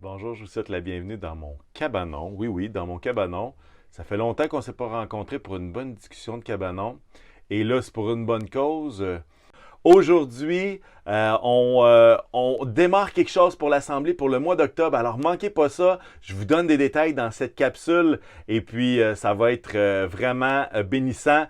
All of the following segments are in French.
Bonjour, je vous souhaite la bienvenue dans mon cabanon. Oui, oui, dans mon cabanon. Ça fait longtemps qu'on ne s'est pas rencontrés pour une bonne discussion de cabanon. Et là, c'est pour une bonne cause. Aujourd'hui, on démarre quelque chose pour l'Assemblée pour le mois d'octobre. Alors, manquez pas ça. Je vous donne des détails dans cette capsule et puis ça va être vraiment bénissant.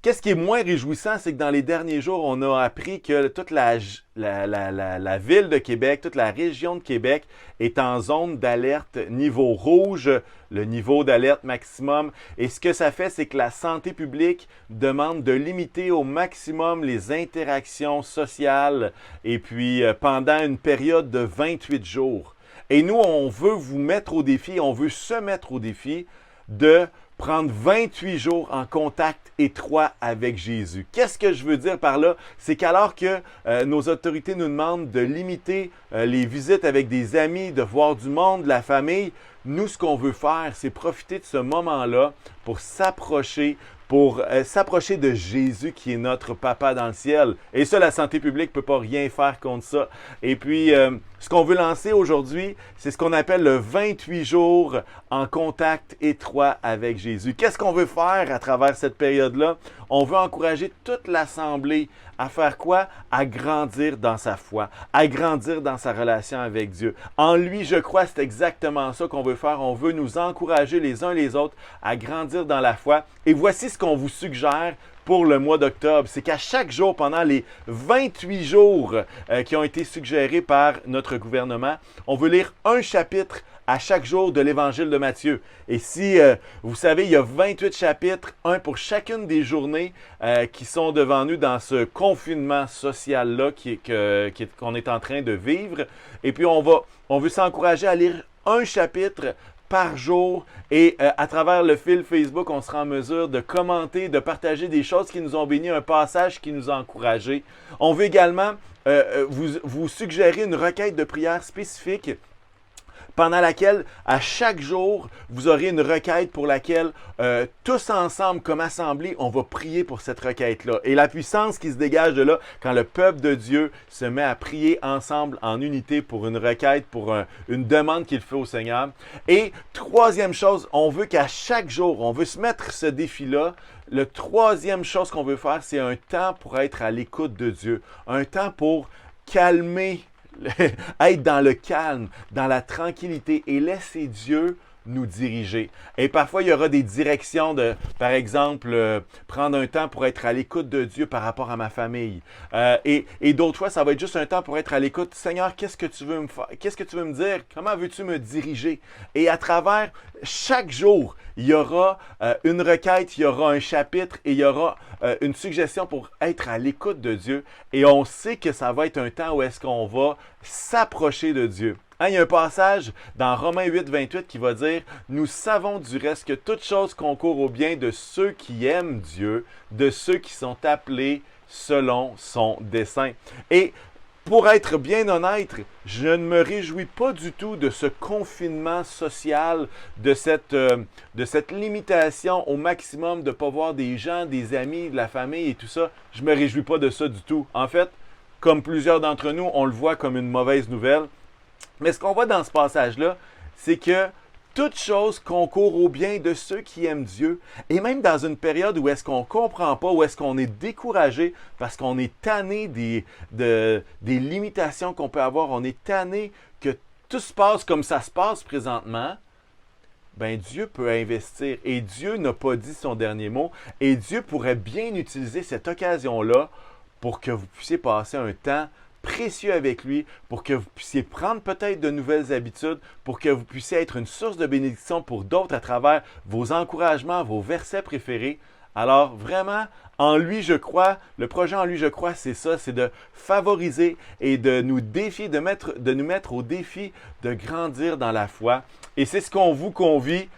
Qu'est-ce qui est moins réjouissant, c'est que dans les derniers jours, on a appris que toute la ville de Québec, toute la région de Québec est en zone d'alerte niveau rouge, le niveau d'alerte maximum. Et ce que ça fait, c'est que la santé publique demande de limiter au maximum les interactions sociales et puis pendant une période de 28 jours. Et nous, on veut vous mettre au défi, on veut se mettre au défi de prendre 28 jours en contact étroit avec Jésus. Qu'est-ce que je veux dire par là? C'est qu'alors que nos autorités nous demandent de limiter les visites avec des amis, de voir du monde, de la famille, nous, ce qu'on veut faire, c'est profiter de ce moment-là pour s'approcher de Jésus qui est notre Papa dans le ciel. Et ça, la santé publique ne peut pas rien faire contre ça. Et puis, ce qu'on veut lancer aujourd'hui, c'est ce qu'on appelle le 28 jours en contact étroit avec Jésus. Qu'est-ce qu'on veut faire à travers cette période-là? On veut encourager toute l'Assemblée à faire quoi? À grandir dans sa foi, à grandir dans sa relation avec Dieu. En lui, je crois, c'est exactement ça qu'on veut faire. On veut nous encourager les uns les autres à grandir dans la foi. Et voici ce qu'on vous suggère pour le mois d'octobre. C'est qu'à chaque jour, pendant les 28 jours qui ont été suggérés par notre gouvernement, on veut lire un chapitre à chaque jour de l'Évangile de Matthieu. Et si vous savez, il y a 28 chapitres, un pour chacune des journées qui sont devant nous dans ce confinement social-là qu'on est en train de vivre. Et puis, on veut s'encourager à lire un chapitre par jour et à travers le fil Facebook, on sera en mesure de commenter, de partager des choses qui nous ont bénis, un passage qui nous a encouragés. On veut également vous suggérer une requête de prière spécifique pendant laquelle, à chaque jour, vous aurez une requête pour laquelle, tous ensemble, comme assemblée, on va prier pour cette requête-là. Et la puissance qui se dégage de là, quand le peuple de Dieu se met à prier ensemble en unité pour une requête, pour une demande qu'il fait au Seigneur. Et troisième chose, on veut qu'à chaque jour, on veut se mettre ce défi-là. Le troisième chose qu'on veut faire, c'est un temps pour être à l'écoute de Dieu. Un temps pour calmer être dans le calme, dans la tranquillité et laisser Dieu nous diriger. Et parfois, il y aura des directions de, par exemple, prendre un temps pour être à l'écoute de Dieu par rapport à ma famille. Et d'autres fois, ça va être juste un temps pour être à l'écoute. Seigneur, qu'est-ce que tu veux me faire? Qu'est-ce que tu veux me dire? Comment veux-tu me diriger? Et à travers chaque jour, il y aura une requête, il y aura un chapitre et il y aura une suggestion pour être à l'écoute de Dieu. Et on sait que ça va être un temps où est-ce qu'on va s'approcher de Dieu. Hein, il y a un passage dans Romains 8, 28 qui va dire « Nous savons du reste que toute chose concourt au bien de ceux qui aiment Dieu, de ceux qui sont appelés selon son dessein. » Et pour être bien honnête, je ne me réjouis pas du tout de ce confinement social, de cette limitation au maximum de ne pas voir des gens, des amis, de la famille et tout ça. Je ne me réjouis pas de ça du tout. En fait, comme plusieurs d'entre nous, on le voit comme une mauvaise nouvelle. Mais ce qu'on voit dans ce passage-là, c'est que toute chose concourt au bien de ceux qui aiment Dieu. Et même dans une période où est-ce qu'on ne comprend pas, où est-ce qu'on est découragé parce qu'on est tanné des limitations qu'on peut avoir, on est tanné que tout se passe comme ça se passe présentement, ben Dieu peut investir. Et Dieu n'a pas dit son dernier mot. Et Dieu pourrait bien utiliser cette occasion-là pour que vous puissiez passer un temps précieux avec lui, pour que vous puissiez prendre peut-être de nouvelles habitudes, pour que vous puissiez être une source de bénédiction pour d'autres à travers vos encouragements, vos versets préférés. Alors vraiment, en lui je crois, le projet en lui je crois, c'est ça, c'est de favoriser et de nous défier, de nous mettre au défi de grandir dans la foi. Et c'est ce qu'on vous convie.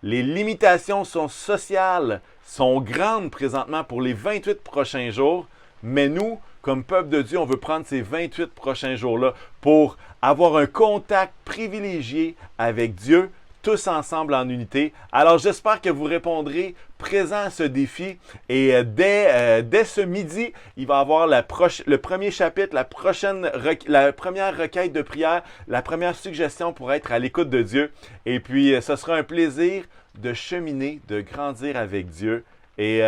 Les limitations sont sociales, sont grandes présentement pour les 28 prochains jours, mais nous, comme peuple de Dieu, on veut prendre ces 28 prochains jours-là pour avoir un contact privilégié avec Dieu tous ensemble en unité. Alors j'espère que vous répondrez présent à ce défi et dès ce midi, il va y avoir le premier chapitre, la première requête de prière, la première suggestion pour être à l'écoute de Dieu. Et puis ce sera un plaisir de cheminer, de grandir avec Dieu. Et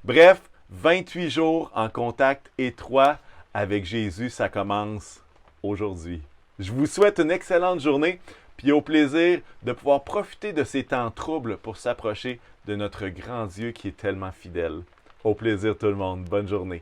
bref, 28 jours en contact étroit avec Jésus, ça commence aujourd'hui. Je vous souhaite une excellente journée, puis au plaisir de pouvoir profiter de ces temps troubles pour s'approcher de notre grand Dieu qui est tellement fidèle. Au plaisir tout le monde. Bonne journée.